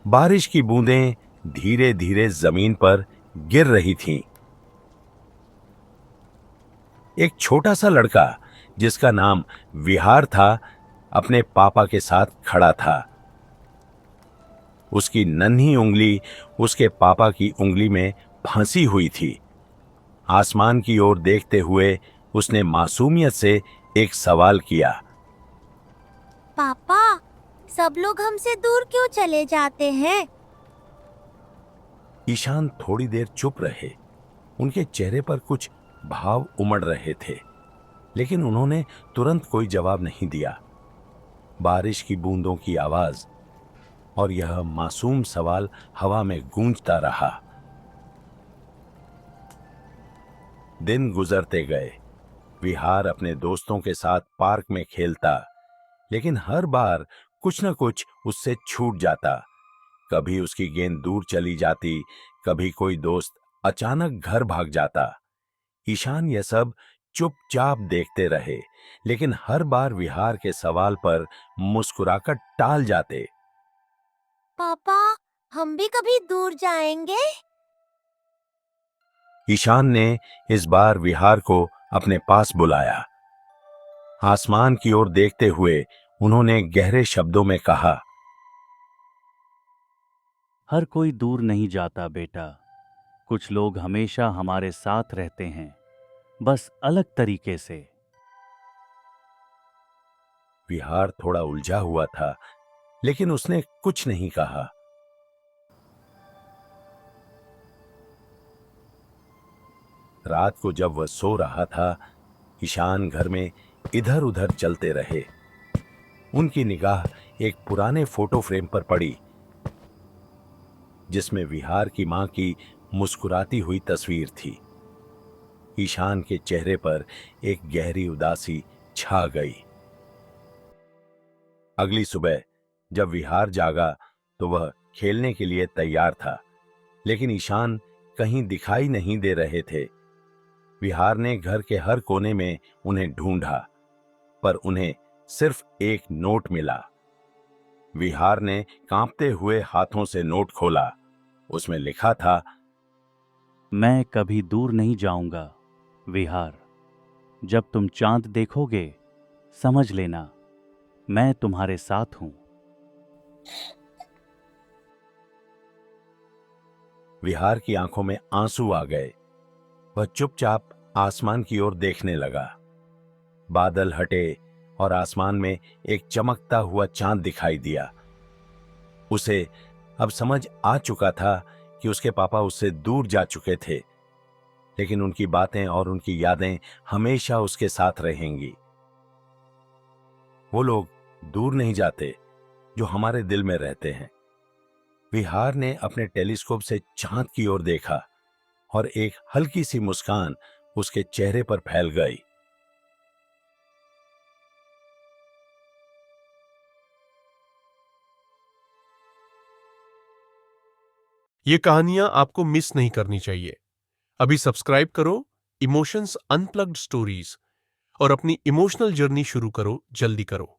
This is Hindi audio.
बारिश की बूंदें धीरे धीरे जमीन पर गिर रही थीं। एक छोटा सा लड़का जिसका नाम विहार था, अपने पापा के साथ खड़ा था। उसकी नन्ही उंगली उसके पापा की उंगली में फंसी हुई थी। आसमान की ओर देखते हुए उसने मासूमियत से एक सवाल किया। पापा, सब लोग हमसे दूर क्यों चले जाते हैं? ईशान थोड़ी देर चुप रहे। उनके चेहरे पर कुछ भाव उमड़ रहे थे, लेकिन उन्होंने तुरंत कोई जवाब नहीं दिया। बारिश की बूंदों की आवाज और यह मासूम सवाल हवा में गूंजता रहा। दिन गुजरते गए। विहार अपने दोस्तों के साथ पार्क में खेलता, लेकिन हर बार कुछ न कुछ उससे छूट जाता। कभी उसकी गेंद दूर चली जाती, कभी कोई दोस्त अचानक घर भाग जाता। ईशान यह सब चुपचाप देखते रहे, लेकिन हर बार विहार के सवाल पर मुस्कुराकर टाल जाते। पापा, हम भी कभी दूर जाएंगे? ईशान ने इस बार विहार को अपने पास बुलाया। आसमान की ओर देखते हुए उन्होंने गहरे शब्दों में कहा, हर कोई दूर नहीं जाता बेटा। कुछ लोग हमेशा हमारे साथ रहते हैं, बस अलग तरीके से। विहार थोड़ा उलझा हुआ था, लेकिन उसने कुछ नहीं कहा। रात को जब वह सो रहा था, ईशान घर में इधर उधर चलते रहे। उनकी निगाह एक पुराने फोटो फ्रेम पर पड़ी, जिसमें विहार की मां की मुस्कुराती हुई तस्वीर थी। ईशान के चेहरे पर एक गहरी उदासी छा गई। अगली सुबह जब विहार जागा तो वह खेलने के लिए तैयार था, लेकिन ईशान कहीं दिखाई नहीं दे रहे थे। विहार ने घर के हर कोने में उन्हें ढूंढा, पर उन्हें सिर्फ एक नोट मिला। विहार ने कांपते हुए हाथों से नोट खोला। उसमें लिखा था, मैं कभी दूर नहीं जाऊंगा विहार। जब तुम चांद देखोगे, समझ लेना मैं तुम्हारे साथ हूं। विहार की आंखों में आंसू आ गए। वह चुपचाप आसमान की ओर देखने लगा। बादल हटे और आसमान में एक चमकता हुआ चांद दिखाई दिया। उसे अब समझ आ चुका था कि उसके पापा उससे दूर जा चुके थे, लेकिन उनकी बातें और उनकी यादें हमेशा उसके साथ रहेंगी। वो लोग दूर नहीं जाते जो हमारे दिल में रहते हैं। विहार ने अपने टेलीस्कोप से चांद की ओर देखा और एक हल्की सी मुस्कान उसके चेहरे पर फैल गई। ये कहानियां आपको मिस नहीं करनी चाहिए। अभी सब्सक्राइब करो इमोशंस अनप्लग्ड स्टोरीज और अपनी इमोशनल जर्नी शुरू करो, जल्दी करो।